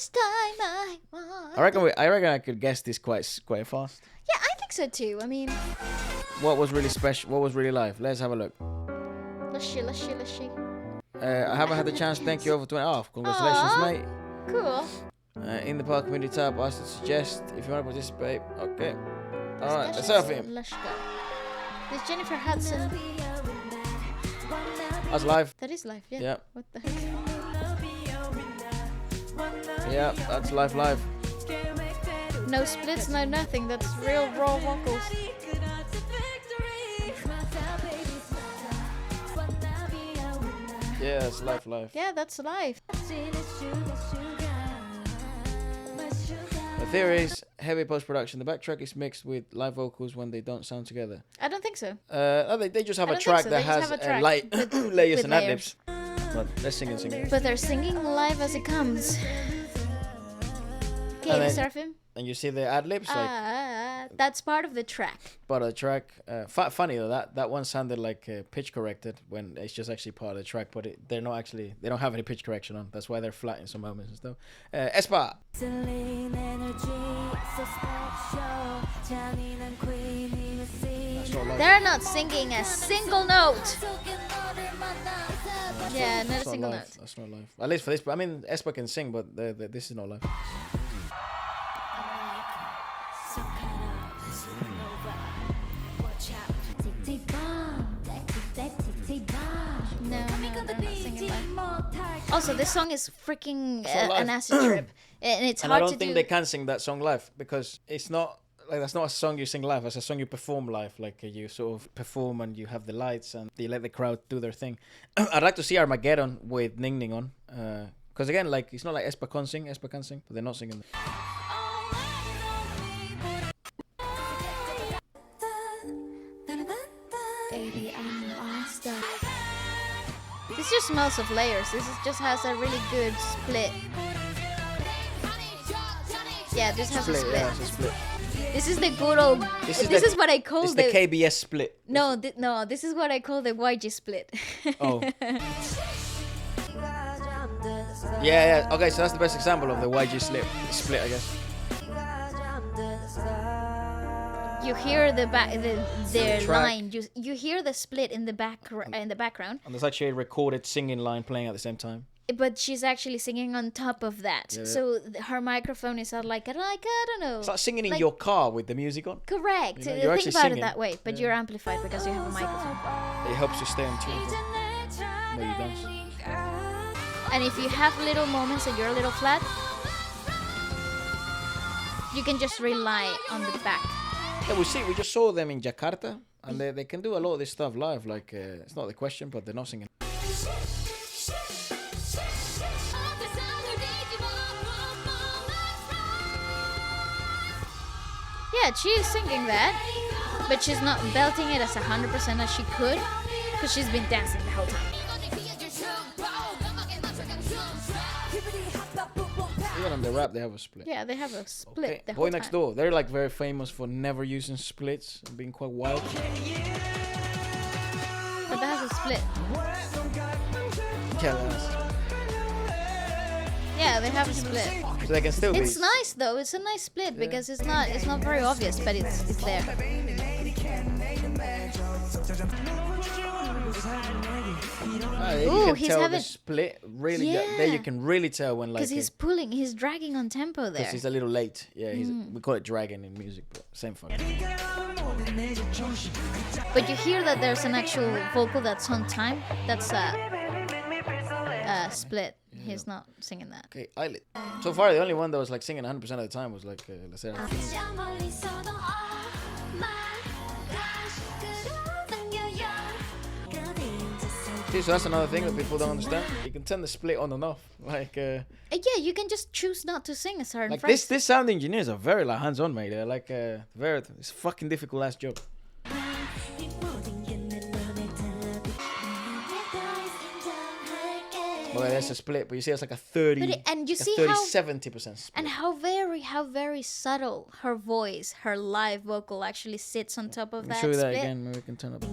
This time I want. I reckon I could guess this quite fast. Yeah, I think so too. I mean, What was really special? What was really live? Let's have a look. let's see. I haven't had the chance. Thank you over 20. Oh, congratulations, Aw. mate. Cool. In the park community tab, I should suggest if you want to participate. Okay. All right. Let's have him. Let's go. There's Jennifer Hudson. That's live. That is live, yeah. Yeah. What the heck? Yeah, that's live. No splits, no nothing. That's real raw vocals. Yeah, it's live. Yeah, that's live. The theory is heavy post-production. The backtrack is mixed with live vocals when they don't sound together. I don't think so. They just have I a don't track think so. that They just has have a track layers with and ad-libs. But they're singing. But they're singing live as it comes. Okay, And then- Sserafim. And you see the ad-libs, That's part of the track. part of the track. Funny though, that one sounded like pitch corrected when it's just actually part of the track, but they don't have any pitch correction on. That's why they're flat in some moments and stuff. Espa. They're not singing a single note. Yeah, not a That's single live. note. That's not live. At least for this, but I mean, Espa can sing, but this is not live. No, they're not singing live. Also, this song is freaking not live. an acid trip, and it's And I hard don't to think do. they can sing that song live because it's not like that's not a song you sing live. It's a song you perform live. Like you sort of perform and you have the lights and you let the crowd do their thing. I'd like to see Armageddon with Ning Ning on, because again, like it's not like Espa can sing, but they're not singing. This just smells of layers. This just has a really good split. Yeah, this has a split. Yeah, it's a split. This is the good old. This is what I call This is the KBS split. No, no. This is what I call the YG split. Oh. Yeah. Okay, so that's the best example of the YG split, I guess. You hear the track. line. You hear the split in the background. And there's actually a recorded singing line playing at the same time. But she's actually singing on top of that. Yeah. So her microphone is out like I don't know. It's like singing in your car with the music on. Correct. You know, you're Think actually about singing. it that way. But you're amplified because you have a microphone. It helps you stay on tune when you dance. And if you have little moments and you're a little flat, you can just rely on the back. Yeah, we just saw them in Jakarta, and they can do a lot of this stuff live. Like it's not the question, but they're not singing. Yeah, she is singing that, but she's not belting it as 100% as she could, because she's been dancing the whole time. Even on the rap, they have a split. Yeah, they have a split Okay. the whole Boy Next time. Door, they're like very famous for never using splits and being quite wild. But that has a split. Yeah, they have a split. So they can still It's be. nice though. It's a nice split because it's not very obvious, but it's there. You Ooh, can he's tell having- the split really. Yeah. There you can really tell when like. Because he's dragging on tempo there. Because he's a little late. Yeah, we call it dragging in music, but same fucking. But you hear that there's an actual vocal that's on time. That's a split. He's not singing that. Okay, Eyelid. So far, the only one that was like singing 100% of the time was like Sserafim. See, so that's another thing that people don't understand. You can turn the split on and off. Like, Yeah, you can just choose not to sing a certain like phrase. this sound engineers are very like hands-on, mate. They're like it's a fucking difficult ass job. Well, that's a split, but you see, it's like a 30, and you a see 70% split. and how very subtle her voice, her live vocal actually sits on top of Let me that show you that split. again. Maybe we can turn up.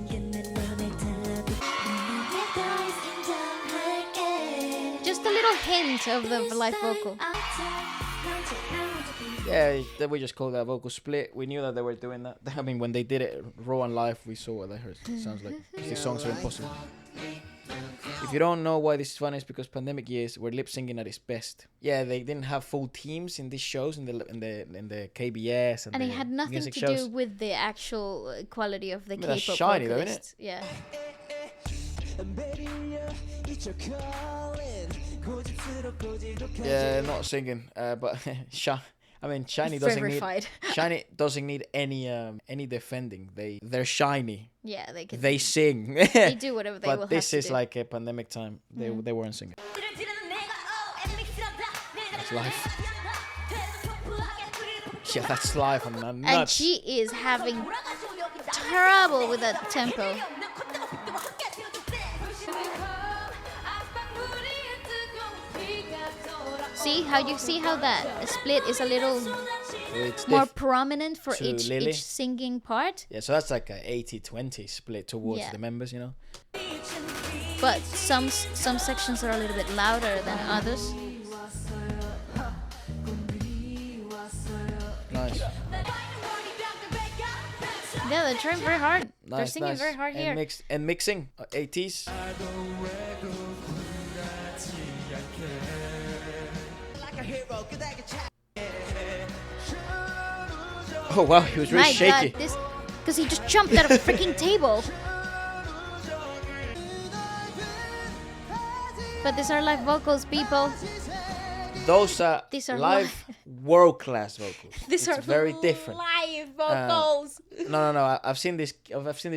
Just a little hint hint of the live vocal. Yeah, we just called that vocal split. We knew that they were doing that. I mean, when they did it raw and live, we saw what they heard. It sounds like these songs are impossible. If you don't know why this is funny, it's because pandemic years were lip syncing at its best. Yeah, they didn't have full teams in these shows in the KBS and it the had nothing music to shows. do with the actual quality of the K-pop that's shiny though, vocalist. innit? Yeah. Yeah, not singing, but Shiny doesn't Verified. need Shiny doesn't need any defending. They're shiny. Yeah, they can. They sing. They do whatever they will But have this to is do. like a pandemic time. They weren't singing. That's live. Yeah, that's live and nuts. And she is having trouble with that tempo. See how that split is a little It's more prominent for to each Lily. singing part. Yeah, so that's like a 80-20 split towards Yeah. the members, you know. But some sections are a little bit louder than others. Nice. Yeah, they're trying very hard. They're Nice, singing nice. very hard here. And mixing 80s. Oh wow, he was really My shaky. God, this because he just jumped out of a freaking table. But these are live vocals, people. Those are These are live world-class vocals. These It's are very different. live vocals. No. I've seen this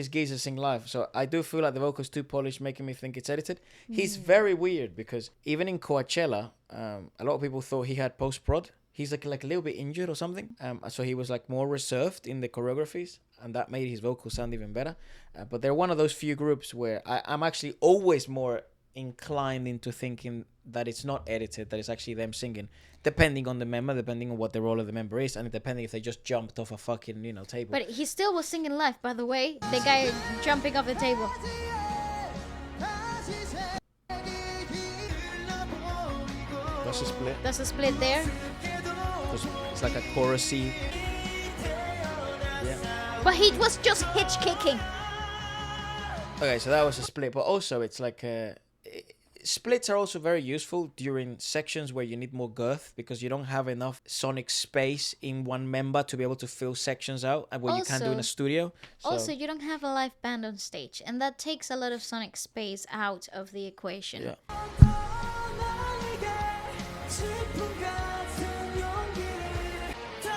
geezer sing live, so I do feel like the vocals too polished, making me think it's edited. He's very weird because even in Coachella, a lot of people thought he had post-prod. He's like a little bit injured or something. So he was like more reserved in the choreographies, and that made his vocals sound even better. But they're one of those few groups where I'm actually always more inclined into thinking that it's not edited, that it's actually them singing, depending on the member, depending on what the role of the member is, and depending if they just jumped off a fucking table. But he still was singing live, by the way. The guy jumping off the table. That's a split. That's a split there. It's like a chorusy. Yeah. But he was just hitch kicking. Okay, so that was a split, but also it's like splits are also very useful during sections where you need more girth because you don't have enough sonic space in one member to be able to fill sections out, and what you can do in a studio. So, Also, you don't have a live band on stage, and that takes a lot of sonic space out of the equation. yeah.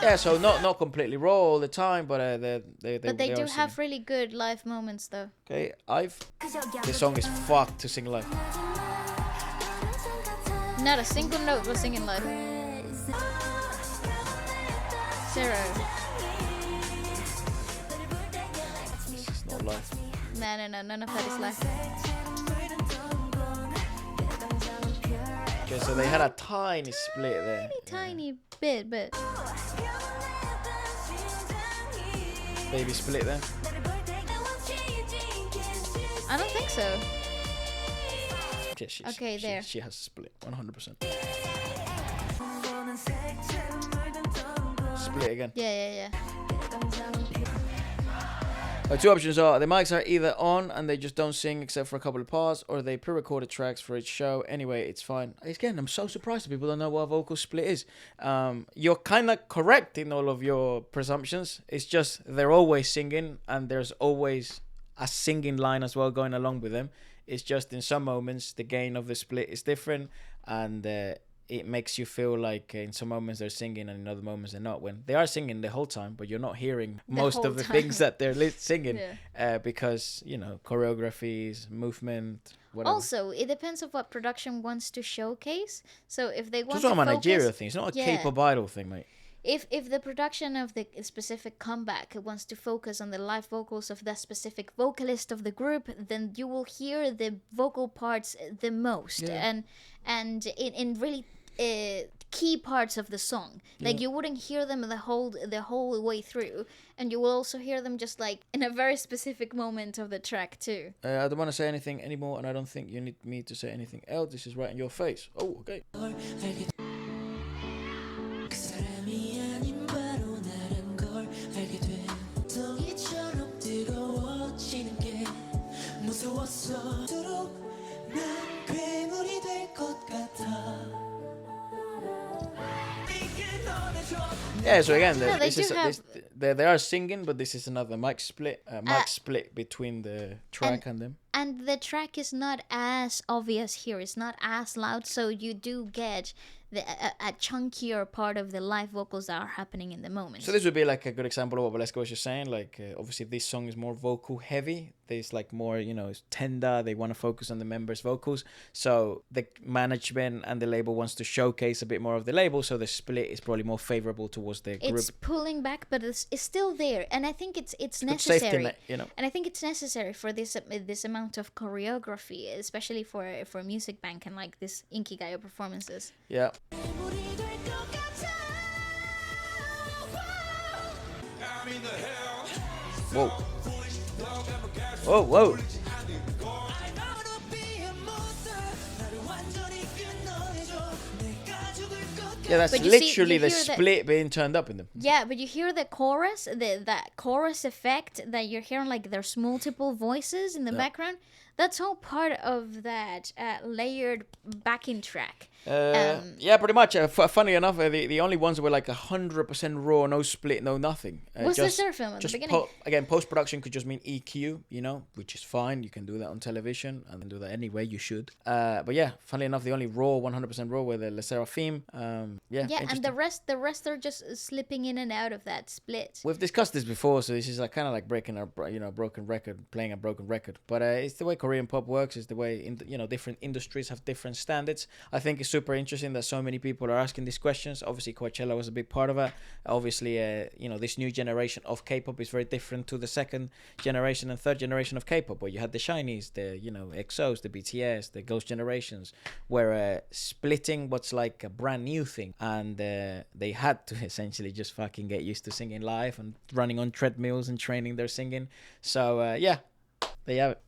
Yeah, so not completely raw all the time, but they do are have singing. really good live moments, though. Okay, this song is fucked to sing live. Not a single note was singing live. Zero. This is not live. No, none of that is live. Okay, so they had a tiny split there. Tiny bit, but Baby split there. I don't think so. Yeah, Okay, there. She has a split, 100%. Split again. Yeah. Two options are the mics are either on and they just don't sing except for a couple of parts, or they pre-recorded tracks for each show. Anyway, it's fine. Again, I'm so surprised that people don't know what a vocal split is. You're kind of correct in all of your presumptions. It's just they're always singing and there's always a singing line as well going along with them. It's just in some moments the gain of the split is different, and it makes you feel like in some moments they're singing and in other moments they're not, when they are singing the whole time, but you're not hearing most of the things that they're singing. Because choreographies, movement, whatever. Also, it depends on what production wants to showcase. So if they want It's to not a focus, Nigeria thing. It's not a K-pop idol thing, mate. If the production of the specific comeback wants to focus on the live vocals of that specific vocalist of the group, then you will hear the vocal parts the most, and in really key parts of the song. Like you wouldn't hear them the whole way through, and you will also hear them just like in a very specific moment of the track too. I don't want to say anything anymore, and I don't think you need me to say anything else. This is right in your face. Oh, okay. Yeah, so again, they are singing, but this is another mic split between the track and them. And the track is not as obvious here. It's not as loud, so you do get a chunkier part of the live vocals that are happening in the moment. So this would be like a good example of what Waleska was just saying. Like, obviously, this song is more vocal heavy. There's like more, it's tender. They want to focus on the members' vocals. So the management and the label wants to showcase a bit more of the label. So the split is probably more favorable towards the group. It's pulling back, but it's still there, and I think it's necessary. Safety net, And I think it's necessary for this amount of choreography, especially for Music Bank and like this Inkigayo performances. Yeah. Whoa. Whoa, whoa. Yeah, that's literally the split being turned up in them. Yeah, but you hear the chorus, that chorus effect that you're hearing, like there's multiple voices in the background. That's all part of that layered backing track. Yeah, pretty much. Funny enough, the only ones that were like 100% raw, no split, no nothing. Was the Sserafim at the beginning? Again, post-production could just mean EQ, which is fine. You can do that on television and do that anyway. You should. But yeah, funny enough, the only raw, 100% raw were the Sserafim. Yeah, and the rest are just slipping in and out of that split. We've discussed this before, so this is like kind of like breaking a broken record, playing a broken record. But it's the way Korean pop works. It's the way different industries have different standards. I think it's super interesting that so many people are asking these questions. Obviously, Coachella was a big part of it. Obviously, this new generation of K-pop is very different to the second generation and third generation of K-pop, where you had the Shinies, the EXOs, the BTS, the Ghost Generations, where splitting was like a brand new thing, and they had to essentially just fucking get used to singing live and running on treadmills and training their singing. So yeah, there you have it.